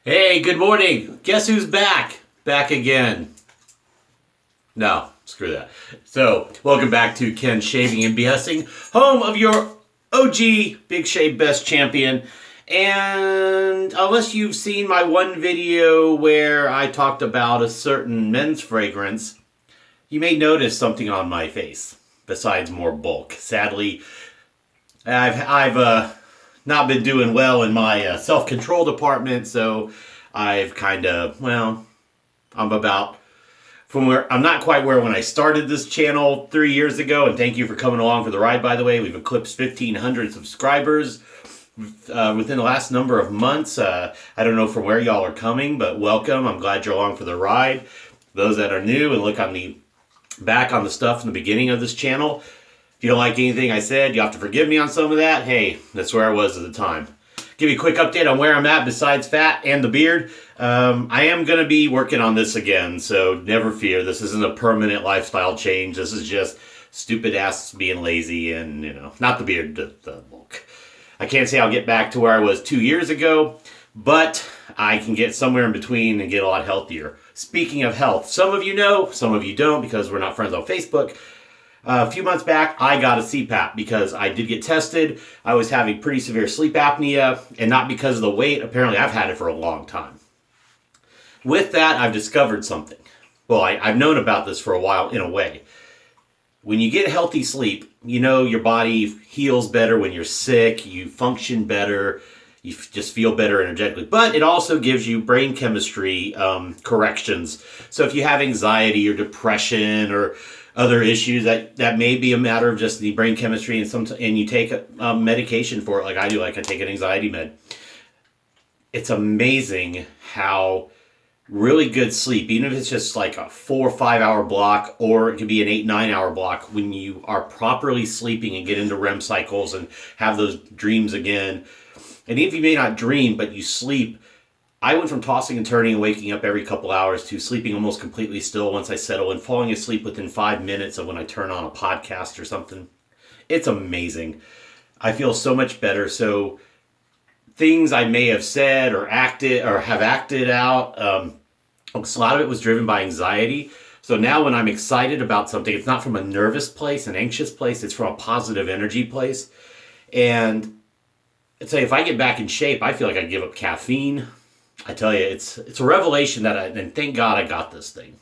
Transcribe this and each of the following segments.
Hey, good morning. Guess who's back? Back again. No, screw that. So, welcome back to Ken's Shaving and BSing, home of your OG Big Shave Best Champion. And unless you've seen my one video where I talked about a certain men's fragrance, you may notice something on my face besides more bulk. Sadly, I've not been doing well in my self-control department, so I've kind of, I'm about from where I'm not quite where when I started this channel 3 years ago. And thank you for coming along for the ride, by the way. We've eclipsed 1,500 subscribers within the last number of months. I don't know from where y'all are coming, but welcome. I'm glad you're along for the ride. Those that are new and look on the back on the stuff in the beginning of this channel, if you don't like anything I said, you have to forgive me on some of that. Hey, that's where I was at the time. Give you a quick update on where I'm at besides fat and the beard. I am going to be working on this again, so never fear. This isn't a permanent lifestyle change. This is just stupid ass being lazy and, not the beard, the bulk. I can't say I'll get back to where I was 2 years ago, but I can get somewhere in between and get a lot healthier. Speaking of health, some of you know, some of you don't because we're not friends on Facebook. A few months back, I got a CPAP because I did get tested. I was having pretty severe sleep apnea, and not because of the weight. Apparently, I've had it for a long time. With that, I've discovered something. Well, I've known about this for a while in a way. When you get healthy sleep, your body heals better when you're sick, you function better, you just feel better energetically. But it also gives you brain chemistry corrections. So if you have anxiety or depression or other issues that may be a matter of just the brain chemistry and you take a medication for it like I do, like I take an anxiety med. It's amazing how really good sleep, even if it's just like a 4 or 5 hour block, or it could be an 8-9 hour block, when you are properly sleeping and get into REM cycles and have those dreams again. And even if you may not dream, but you sleep, I went from tossing and turning and waking up every couple hours to sleeping almost completely still once I settle and falling asleep within 5 minutes of when I turn on a podcast or something. It's amazing. I feel so much better. So things I may have said or acted or have acted out, a lot of it was driven by anxiety. So now when I'm excited about something, it's not from a nervous place, an anxious place, it's from a positive energy place. And I'd say if I get back in shape, I feel like I give up caffeine. I tell you, it's a revelation and thank God I got this thing.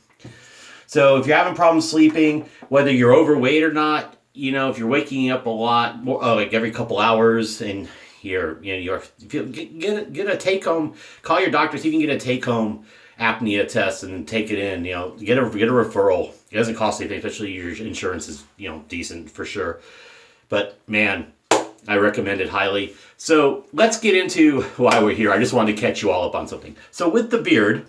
So if you're having problems sleeping, whether you're overweight or not, if you're waking up a lot, like every couple hours, and get a take home, call your doctor, see if you can get a take home apnea test and take it in. Get a referral. It doesn't cost anything, especially your insurance is decent for sure. But man, I recommend it highly. So let's get into why we're here. I just wanted to catch you all up on something. So with the beard,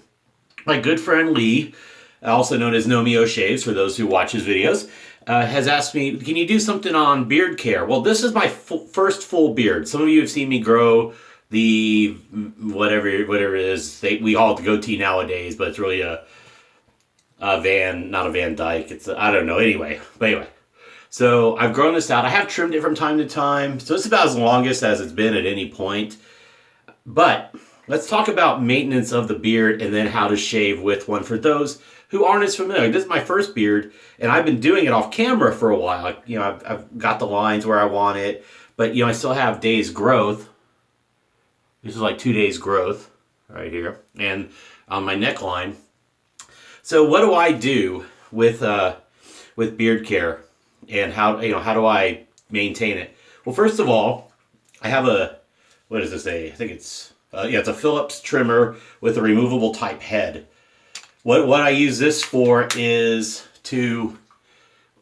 my good friend Lee, also known as Nomeo Shaves for those who watch his videos, has asked me, can you do something on beard care? Well, this is my first full beard. Some of you have seen me grow the whatever it is. We call it the goatee nowadays, but it's really a not a Van Dyke. I don't know. But anyway. So I've grown this out. I have trimmed it from time to time. So it's about as longest as it's been at any point. But let's talk about maintenance of the beard and then how to shave with one for those who aren't as familiar. This is my first beard, and I've been doing it off camera for a while. I've got the lines where I want it, but I still have days growth. This is like 2 days growth right here, and on my neckline. So what do I do with beard care? And how do I maintain it? Well, first of all, I have what does this say? I think it's a Phillips trimmer with a removable type head. What I use this for is to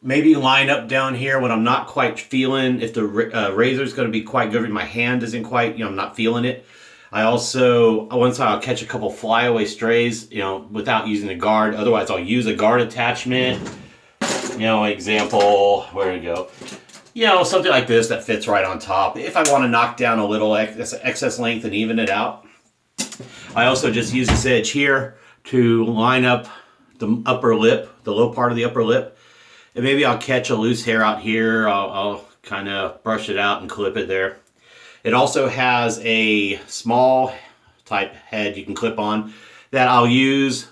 maybe line up down here when I'm not quite feeling if the razor is going to be quite good. If my hand isn't quite, I'm not feeling it. I also, once I'll catch a couple flyaway strays, without using a guard. Otherwise, I'll use a guard attachment. Example, where to go? Something like this that fits right on top. If I want to knock down a little excess length and even it out. I also just use this edge here to line up the upper lip, the low part of the upper lip. And maybe I'll catch a loose hair out here. I'll kind of brush it out and clip it there. It also has a small type head you can clip on that I'll use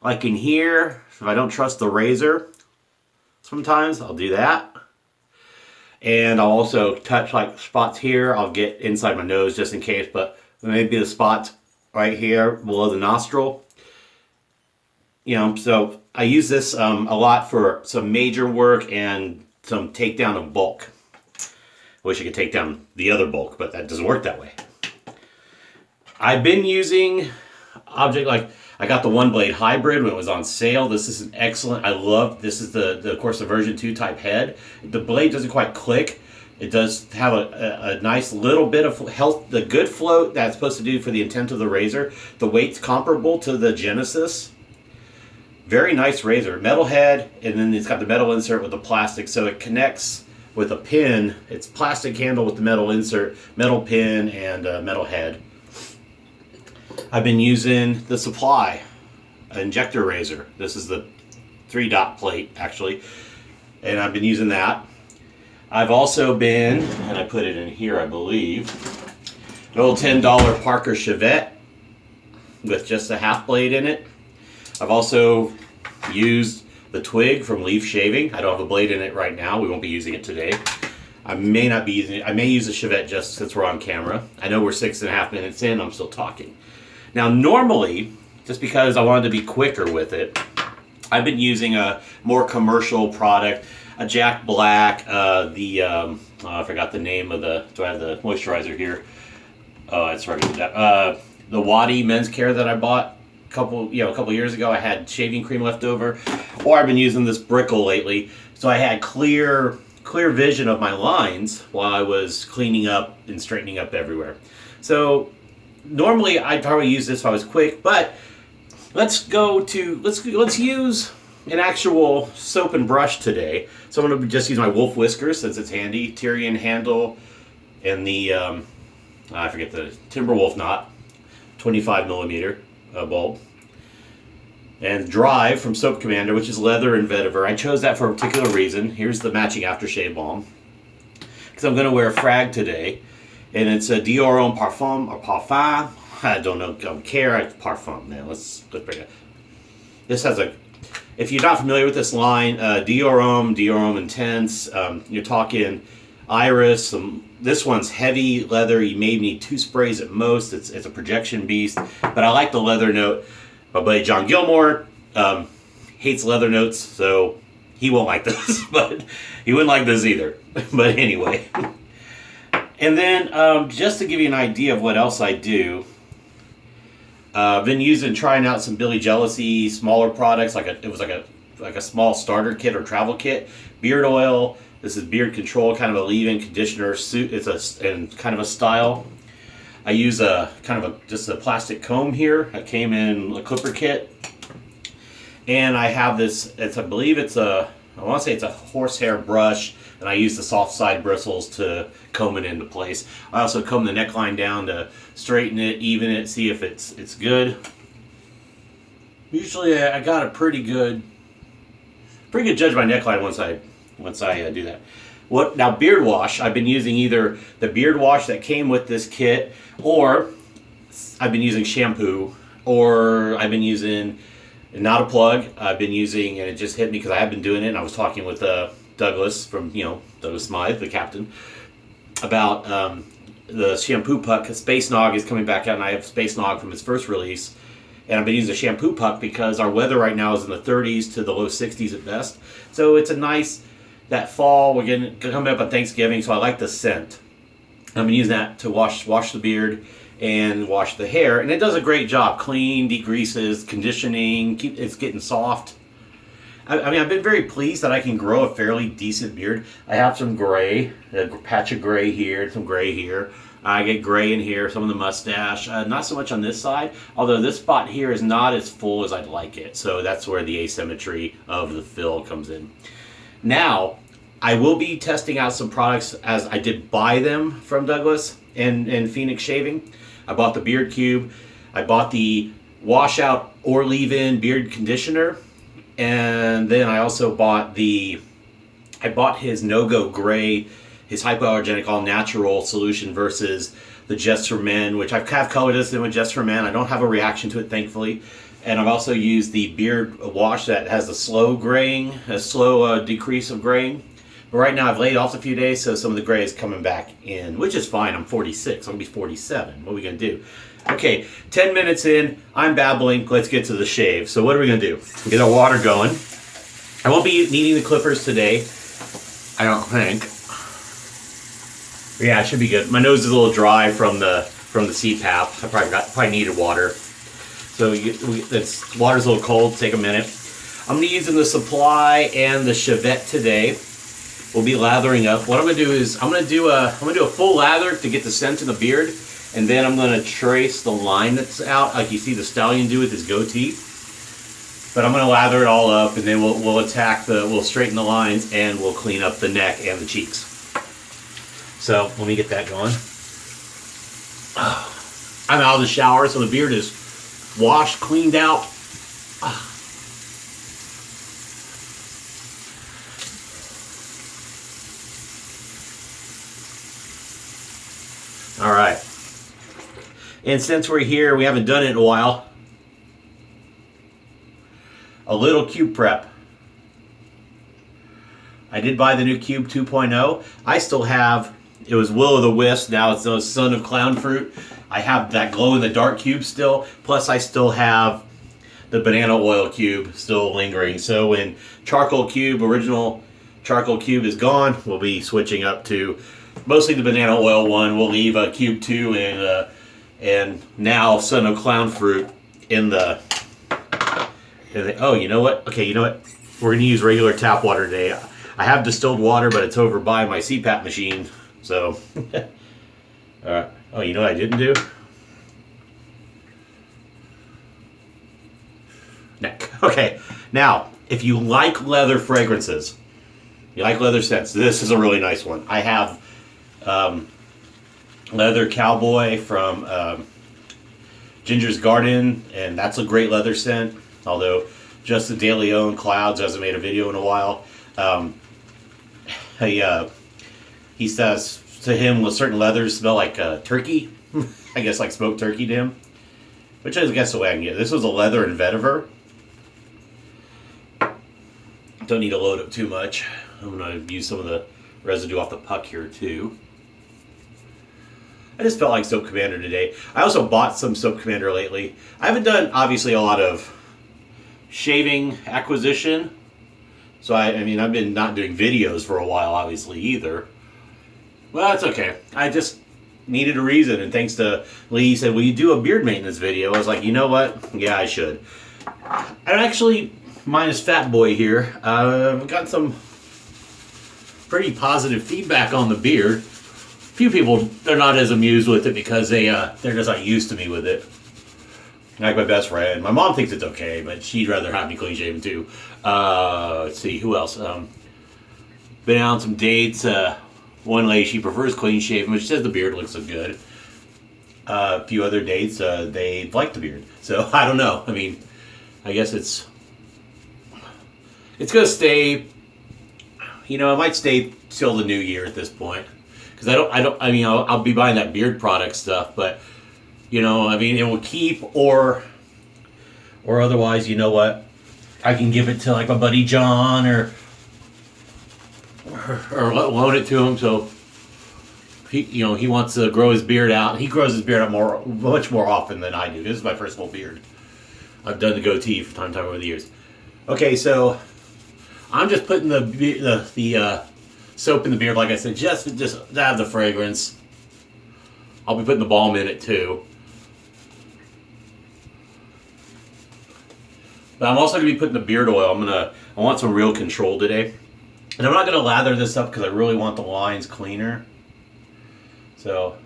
like in here. If I don't trust the razor, sometimes I'll do that. And I'll also touch like spots here. I'll get inside my nose just in case, but maybe the spots right here below the nostril. You know, so I use this a lot for some major work and some takedown of bulk. I wish I could take down the other bulk, but that doesn't work that way. I've been using object like I got the one blade hybrid when it was on sale. This is an excellent. I love this is the of course the version 2 type head. The blade doesn't quite click. It does have a nice little bit of health, the good float that's supposed to do for the intent of the razor. The weight's comparable to the Genesis. Very nice razor, metal head, and then it's got the metal insert with the plastic, so it connects with a pin. It's plastic handle with the metal insert, metal pin, and metal head. I've been using the Supply injector razor. This is the 3-dot plate, actually, and I've been using that. I've also been, and I put it in here, I believe, an old $10 Parker Chevette with just a half blade in it. I've also used the twig from Leaf Shaving. I don't have a blade in it right now. We won't be using it today. I may not be using it. I may use the Chevette just since we're on camera. I know we're 6.5 minutes in. I'm still talking. Now, normally, just because I wanted to be quicker with it, I've been using a more commercial product, a Jack Black, I forgot the name of the, do I have the moisturizer here? Oh, it's right with that. The Wadi Men's Care that I bought a couple years ago. I had shaving cream left over, or I've been using this Brickle lately. So I had clear vision of my lines while I was cleaning up and straightening up everywhere. So normally I'd probably use this if I was quick, but let's use an actual soap and brush today. So I'm going to just use my Wolf Whiskers since it's handy. Tyrian handle and the I forget the Timberwolf knot, 25 millimeter bulb. And Drive from Soap Commander, which is leather and vetiver. I chose that for a particular reason. Here's the matching aftershave balm, because I'm going to wear a frag today, and it's a Dior Homme Parfum or Parfum. I don't know, don't care. It's Parfum. Now let's bring it. This has a. If you're not familiar with this line, Dior Homme Intense. You're talking Iris. This one's heavy leather. You may need 2 sprays at most. It's a projection beast, but I like the leather note. My buddy John Gilmore hates leather notes, so he won't like this, but he wouldn't like this either. But anyway. And then just to give you an idea of what else I do, I've been trying out some Billy Jealousy smaller products, like a small starter kit or travel kit. Beard oil. This is beard control, kind of a leave-in conditioner suit. It's kind of a style. I use just a plastic comb here. It came in a clipper kit, and I have this. I want to say it's a horsehair brush, and I use the soft side bristles to comb it into place. I also comb the neckline down to straighten it, even it, see if it's good. Usually, I got a pretty good judge of my neckline once I do that. Now beard wash, I've been using either the beard wash that came with this kit, or I've been using shampoo, or I've been using, not a plug, I've been using, and it just hit me because I have been doing it, and I was talking with Douglas from, Douglas Smythe, the captain, about the shampoo puck. Space Nog is coming back out, and I have Space Nog from its first release, and I've been using a shampoo puck because our weather right now is in the 30s to the low 60s at best, so it's a nice. That fall, we're coming up on Thanksgiving, so I like the scent. I've been using that to wash the beard and wash the hair, and it does a great job. Clean, degreases, conditioning, it's getting soft. I mean, I've been very pleased that I can grow a fairly decent beard. I have some gray, a patch of gray here, some gray here. I get gray in here, some of the mustache. Not so much on this side, although this spot here is not as full as I'd like it, so that's where the asymmetry of the fill comes in. Now, I will be testing out some products as I did buy them from Douglas and Phoenix Shaving. I bought the Beard Cube. I bought the washout or leave-in beard conditioner. And then I also bought his No-Go Gray, his hypoallergenic all-natural solution versus the Just for Men, which I've kind of colored this in with Just for Men. I don't have a reaction to it, thankfully. And I've also used the beard wash that has a slow graying, a slow decrease of graying. But right now I've laid off a few days, so some of the gray is coming back in, which is fine. I'm 46. I'm going to be 47. What are we going to do? Okay, 10 minutes in. I'm babbling. Let's get to the shave. So what are we going to do? Get our water going. I won't be needing the clippers today, I don't think. Yeah, it should be good. My nose is a little dry from the CPAP. I probably needed water. So water's a little cold. Take a minute. I'm going to be using the Supply and the Chevette today. We'll be lathering up. What I'm going to do is I'm going to do a full lather to get the scent in the beard, and then I'm going to trace the line that's out, like you see the stallion do with his goatee. But I'm going to lather it all up, and then we'll straighten the lines, and we'll clean up the neck and the cheeks. So let me get that going. I'm out of the shower, so the beard is washed, cleaned out. All right. And since we're here, we haven't done it in a while. A little cube prep. I did buy the new Cube 2.0. I still have, it was Will-O-The-Wisp, now it's the Son of Clown Fruit. I have that glow-in-the-dark cube still, plus I still have the banana oil cube still lingering. So when original charcoal cube is gone, we'll be switching up to mostly the banana oil one. We'll leave a Cube 2 and now Son of Clown Fruit in the oh, you know what? Okay, you know what? We're going to use regular tap water today. I have distilled water, but it's over by my CPAP machine. So, all right. Oh, you know what I didn't do? Neck. Okay. Now, if you like leather fragrances, you like leather scents, this is a really nice one. I have Leather Cowboy from Ginger's Garden, and that's a great leather scent. Although Justin DeLeon Clouds hasn't made a video in a while. He says to him, certain leathers smell like turkey. I guess like smoked turkey to him. Which I guess the way I can get it. This was a leather and vetiver. Don't need to load up too much. I'm going to use some of the residue off the puck here too. I just felt like Soap Commander today. I also bought some Soap Commander lately. I haven't done, obviously, a lot of shaving acquisition. So, I mean, I've been not doing videos for a while, obviously, either. Well, that's okay. I just needed a reason, and thanks to Lee, he said, will you do a beard maintenance video? I was like, you know what? Yeah, I should. And actually, minus Fat Boy here, I've got some pretty positive feedback on the beard. A few people, they're not as amused with it because they're just not used to me with it. Like my best friend. My mom thinks it's okay, but she'd rather have me clean shaven too. Let's see, who else? Been on some dates. One lady, she prefers clean shaven, but she says the beard looks so good. A few other dates, they like the beard. So, I don't know. I mean, I guess it's going to stay, you know, it might stay till the new year at this point. Because I mean, I'll be buying that beard product stuff, but, you know, I mean, it will keep or otherwise, you know what, I can give it to like my buddy John or loan it to him. So he wants to grow his beard out. He grows his beard out much more often than I do. This is my first full beard. I've done the goatee for time over the years. Okay, so I'm just putting the soap in the beard, like I said, just to have the fragrance. I'll be putting the balm in it too. But I'm also going to be putting the beard oil. I want some real control today. And I'm not going to lather this up because I really want the lines cleaner. So,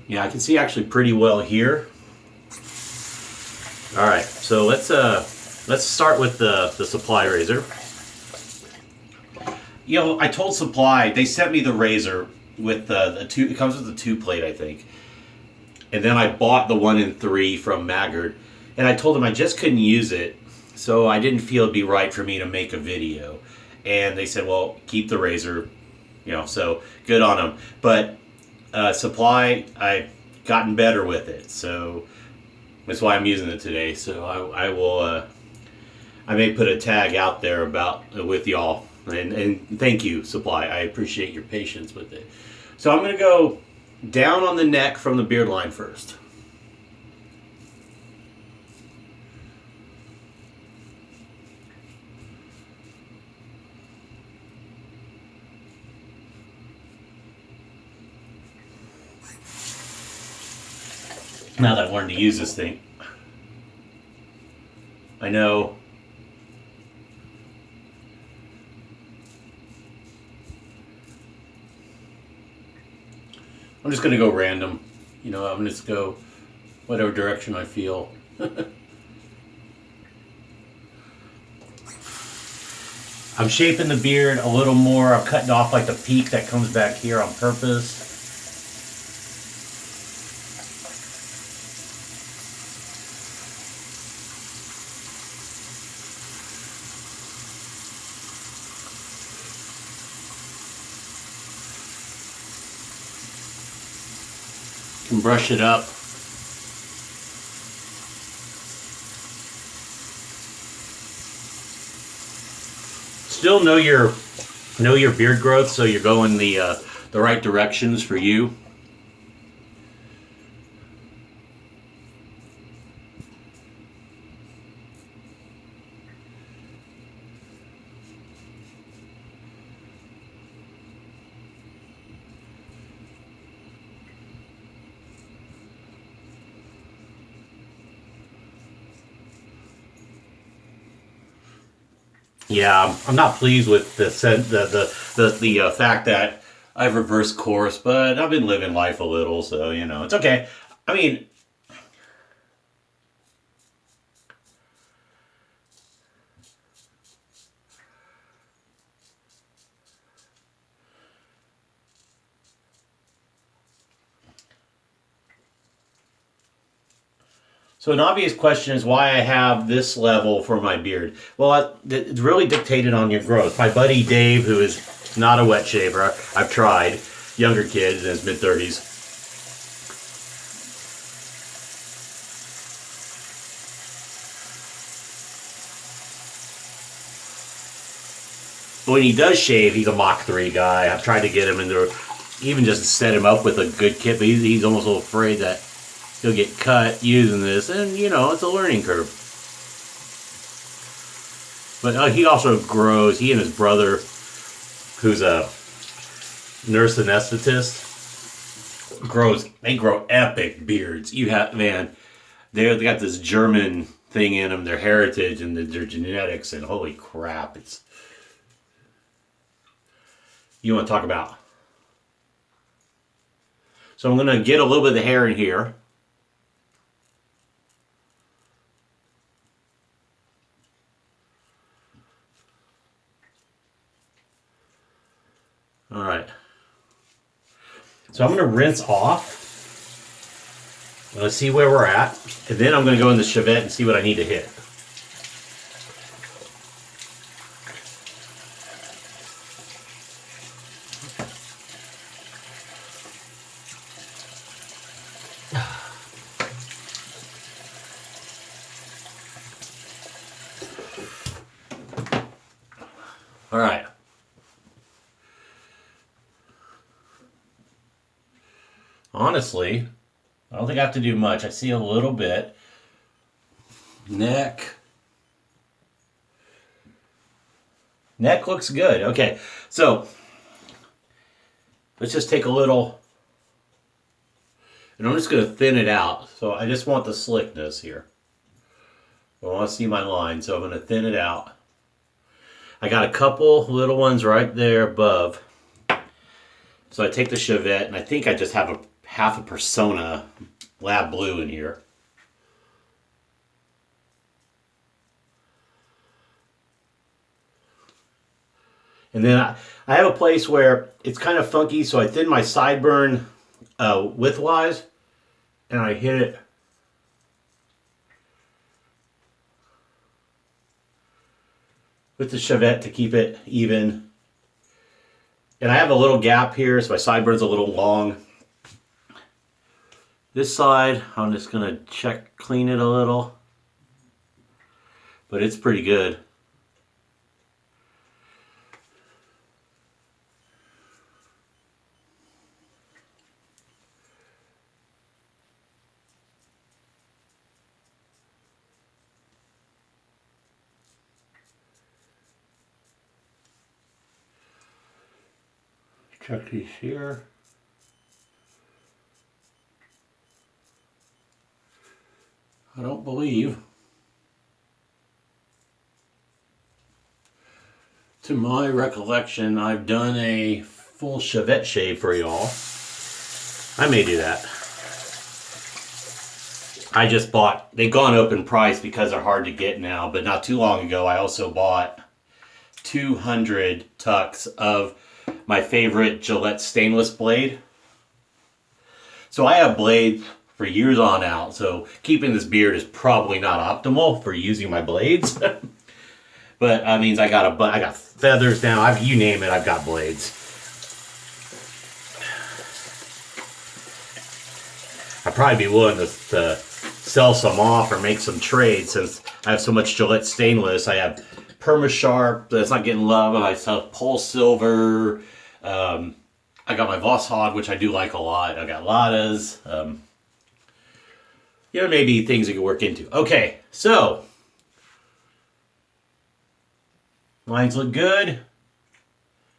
yeah, I can see actually pretty well here. All right, so let's start with the Supply razor. You know, I told Supply, they sent me the razor with the two. It comes with the 2-plate, I think. And then I bought the 1 in 3 from Maggard, and I told them I just couldn't use it, so I didn't feel it'd be right for me to make a video. And they said, well, keep the razor. So good on them. But supply, I've gotten better with it, so that's why I'm using it today. So I will. I may put a tag out there about with y'all, and thank you, supply. I appreciate your patience with it. So I'm gonna go down on the neck from the beard line first. Now that I've learned to use this thing, I know I'm just going to go random. I'm just go whatever direction I feel. I'm shaping the beard a little more. I'm cutting off like the peak that comes back here on purpose. Can brush it up. Still know your beard growth, so you're going the right directions for you. Yeah, I'm not pleased with the fact that I've reversed course, but I've been living life a little, so it's okay. I mean, so an obvious question is why I have this level for my beard. Well, it's really dictated on your growth. My buddy Dave, who is not a wet shaver, I've tried, younger kid in his mid-30s. When he does shave, he's a Mach 3 guy. I've tried to get him into, even just set him up with a good kit, but he's almost a little afraid that he'll get cut using this, and it's a learning curve. But he also grows. He and his brother, who's a nurse anesthetist, They grow epic beards. They got this German thing in them, their heritage and their genetics, and holy crap, you want to talk about. So I'm going to get a little bit of the hair in here. All right. So I'm going to rinse off. Let's see where we're at. And then I'm going to go in the Chevette and see what I need to hit. All right. Honestly, I don't think I have to do much. I see a little bit. Neck. Neck looks good. Okay, so let's just take a little, and I'm just going to thin it out. So I just want the slickness here. I want to see my line, so I'm going to thin it out. I got a couple little ones right there above. So I take the Chevette, and I think I just have half a Persona Lab Blue in here. And then I have a place where it's kind of funky, so I thin my sideburn widthwise, and I hit it with the Chevette to keep it even. And I have a little gap here, so my sideburns a little long. This side, I'm just gonna clean it a little. But it's pretty good. Check these here. I don't believe, to my recollection, I've done a full Chevette shave for y'all. I may do that. I just bought, they've gone up in price because they're hard to get now, but not too long ago I also bought 200 tucks of my favorite Gillette stainless blade. So I have blades for years on out, so keeping this beard is probably not optimal for using my blades. But that means I got feathers now. You name it, I've got blades. I'd probably be willing to sell some off or make some trades since I have so much Gillette stainless. I have Perma-Sharp that's not getting love. I sell Pulse Silver. I got my Vosshod, which I do like a lot. I got Ladas. Maybe things we could work into. Okay, so lines look good.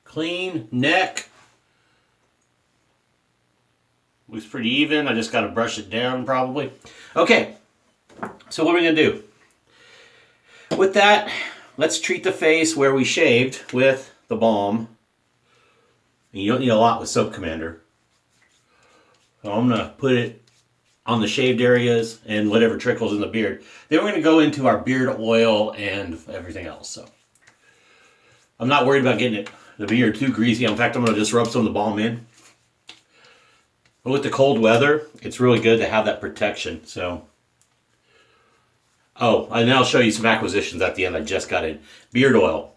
Clean. Neck looks pretty even. I just got to brush it down probably. Okay, so what are we going to do? With that, let's treat the face where we shaved with the balm. And you don't need a lot with Soap Commander. So I'm going to put it on the shaved areas and whatever trickles in the beard. Then we're going to go into our beard oil and everything else. So I'm not worried about getting the beard too greasy. In fact, I'm going to just rub some of the balm in. But with the cold weather, it's really good to have that protection. So, and then I'll show you some acquisitions at the end I just got in. Beard oil.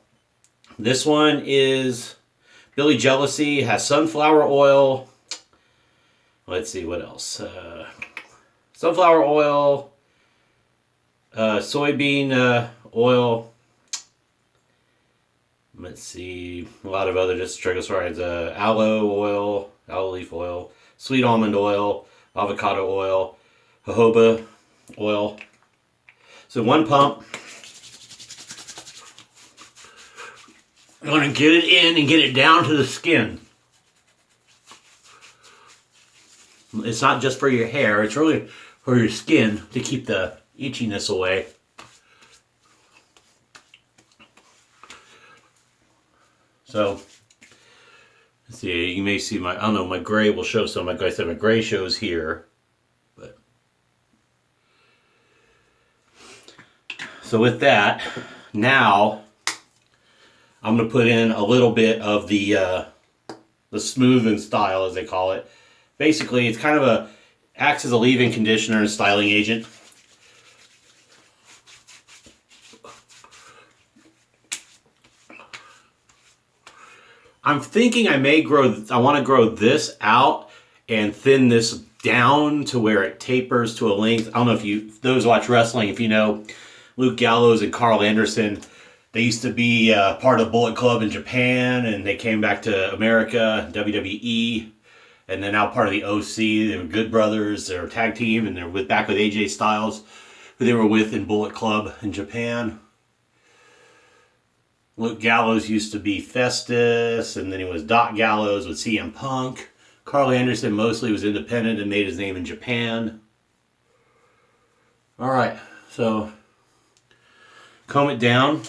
This one is Billy Jealousy. It has sunflower oil. Let's see what else. Sunflower oil, soybean oil. Let's see, a lot of other just triglycerides. Aloe oil, aloe leaf oil, sweet almond oil, avocado oil, jojoba oil. So one pump. I'm going to get it in and get it down to the skin. It's not just for your hair, it's really for your skin to keep the itchiness away. So, let's see, you may see my gray will show some. Like I said, my gray shows here. But so with that, now I'm going to put in a little bit of the smoothing style, as they call it. Basically, it's kind of acts as a leave-in conditioner and styling agent. I'm thinking I want to grow this out and thin this down to where it tapers to a length. I don't know if those who watch wrestling, if you know Luke Gallows and Carl Anderson, they used to be part of Bullet Club in Japan, and they came back to America, WWE. And they're now part of the OC. They were Good Brothers. They're a tag team, and they're back with AJ Styles, who they were with in Bullet Club in Japan. Luke Gallows used to be Festus, and then he was Doc Gallows with CM Punk. Carl Anderson mostly was independent and made his name in Japan. All right, so comb it down.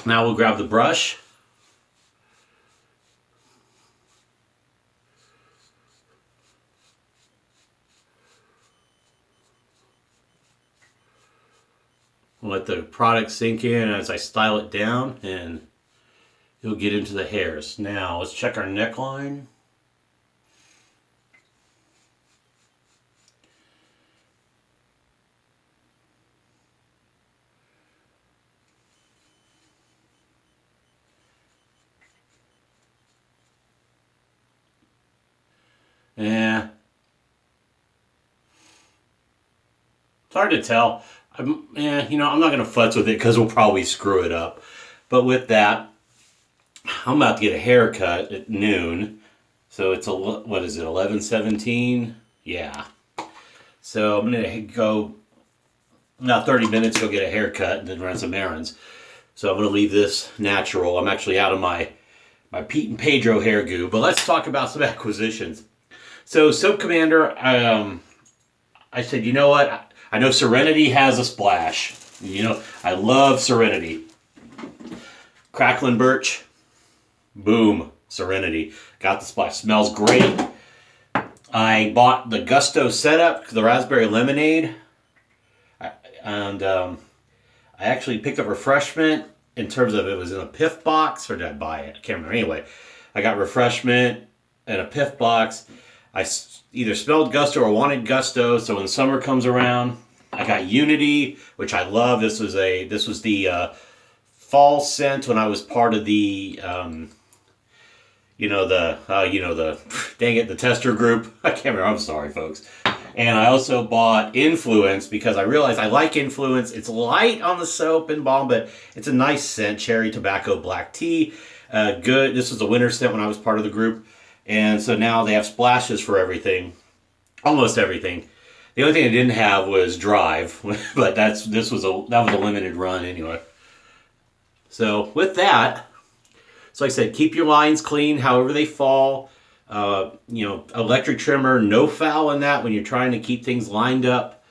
Now we'll grab the brush. Let the product sink in as I style it down, and you'll get into the hairs. Now let's check our neckline. Eh, it's hard to tell. I'm not going to futz with it because we'll probably screw it up. But with that, I'm about to get a haircut at noon. So it's, what is it, 11:17? Yeah. So I'm going to go about 30 minutes, go get a haircut, and then run some errands. So I'm going to leave this natural. I'm actually out of my Pete and Pedro hair goo. But let's talk about some acquisitions. So Soap Commander, I said, you know what? I know Serenity has a splash. You know, I love Serenity. Crackling Birch, boom, Serenity. Got the splash. Smells great. I bought the Gusto setup, the Raspberry Lemonade. And I actually picked up refreshment in terms of it was in a Piff box, or did I buy it? I can't remember. Anyway, I got refreshment in a Piff box. I either smelled Gusto or wanted Gusto, so when summer comes around, I got Unity, which I love. This was the fall scent when I was part of the the tester group. I can't remember. I'm sorry, folks. And I also bought Influence because I realized I like Influence. It's light on the soap and balm, but it's a nice scent. Cherry tobacco black tea. Good. This was a winter scent when I was part of the group. And so now they have splashes for everything. Almost everything. The only thing I didn't have was Drive, but that was a limited run anyway. So with that, so like I said, keep your lines clean however they fall. Electric trimmer, no foul in that when you're trying to keep things lined up.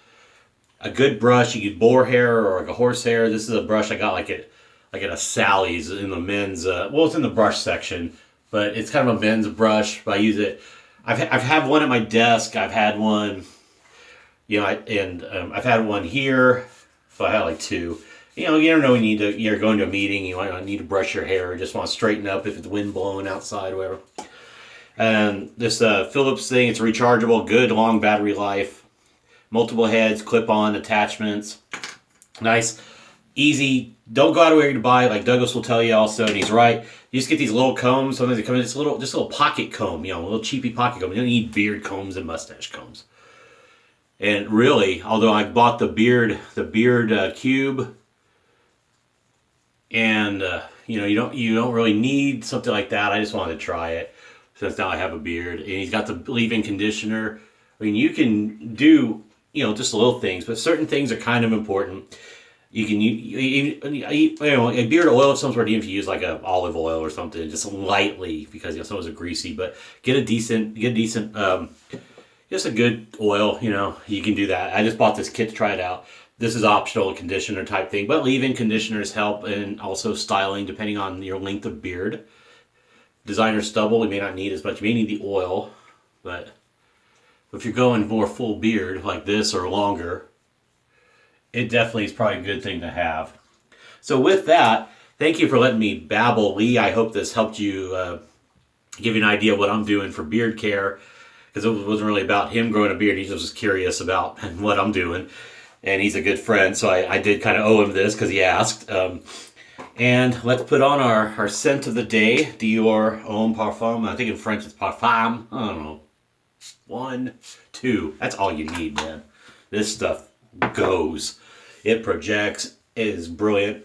A good brush, you could boar hair or like a horse hair. This is a brush I got like at a Sally's in the men's. It's in the brush section, but it's kind of a men's brush. But I use it. I've had one at my desk. I've had one, I've had one here. So I had like two. You never know when you're going to a meeting. You might need to brush your hair or just want to straighten up if it's wind blowing outside or whatever. And this Philips thing, it's rechargeable, good long battery life, multiple heads, clip-on attachments, nice, easy. Don't go out of your way to buy, like Douglas will tell you also, and he's right. You just get these little combs. Sometimes they come in just a little pocket comb, a little cheapy pocket comb. You don't need beard combs and mustache combs. And really, although I bought the beard cube, and you don't really need something like that. I just wanted to try it since now I have a beard, and he's got the leave-in conditioner. I mean, you can do just little things, but certain things are kind of important. You can use a beard oil of some sort, even if you use like a olive oil or something, just lightly, because some of those are greasy. But get a decent, just a good oil. You can do that. I just bought this kit to try it out. This is optional, conditioner type thing, but leave-in conditioners help, and also styling depending on your length of beard. Designer stubble, you may not need as much. You may need the oil, but if you're going more full beard like this or longer, it definitely is probably a good thing to have. So with that, thank you for letting me babble, Lee. I hope this helped you give you an idea of what I'm doing for beard care, because it wasn't really about him growing a beard. He just was curious about what I'm doing. And he's a good friend, so I did kind of owe him this because he asked. And let's put on our scent of the day, Dior Homme Parfum. I think in French it's Parfum. I don't know. 1, 2. That's all you need, man. This stuff goes. It projects. It is brilliant.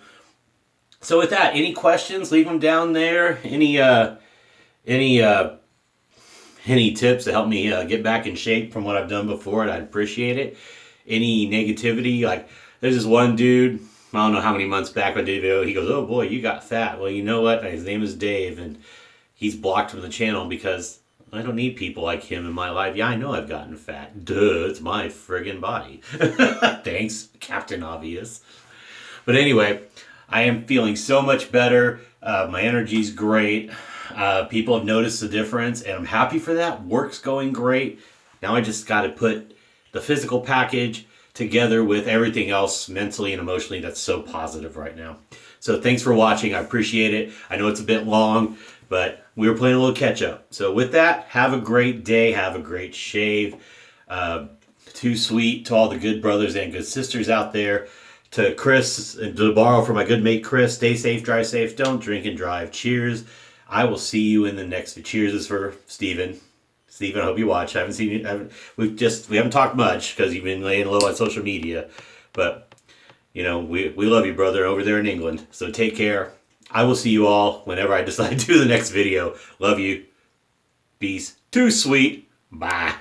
So with that, any questions? Leave them down there. Any tips to help me get back in shape from what I've done before, and I'd appreciate it. Any negativity, like there's this one dude, I don't know how many months back I did a video, he goes, oh boy, you got fat. Well, you know what, his name is Dave, and he's blocked from the channel because I don't need people like him in my life. Yeah, I know I've gotten fat. Duh, it's my friggin' body. Thanks, Captain Obvious. But anyway, I am feeling so much better. My energy's great. People have noticed the difference, and I'm happy for that. Work's going great. Now I just got to put the physical package together with everything else mentally and emotionally that's so positive right now. So thanks for watching. I appreciate it. I know it's a bit long, but we were playing a little catch up. So with that, have a great day. Have a great shave. Too sweet to all the good brothers and good sisters out there. To Chris, and to borrow from my good mate Chris, stay safe, drive safe, don't drink and drive. Cheers. I will see you in the next. Cheers is for Steven. Stephen, I hope you watch. I haven't seen you. We haven't talked much because you've been laying low on social media, but we love you, brother, over there in England. So take care. I will see you all whenever I decide to do the next video. Love you. Peace. Too sweet. Bye.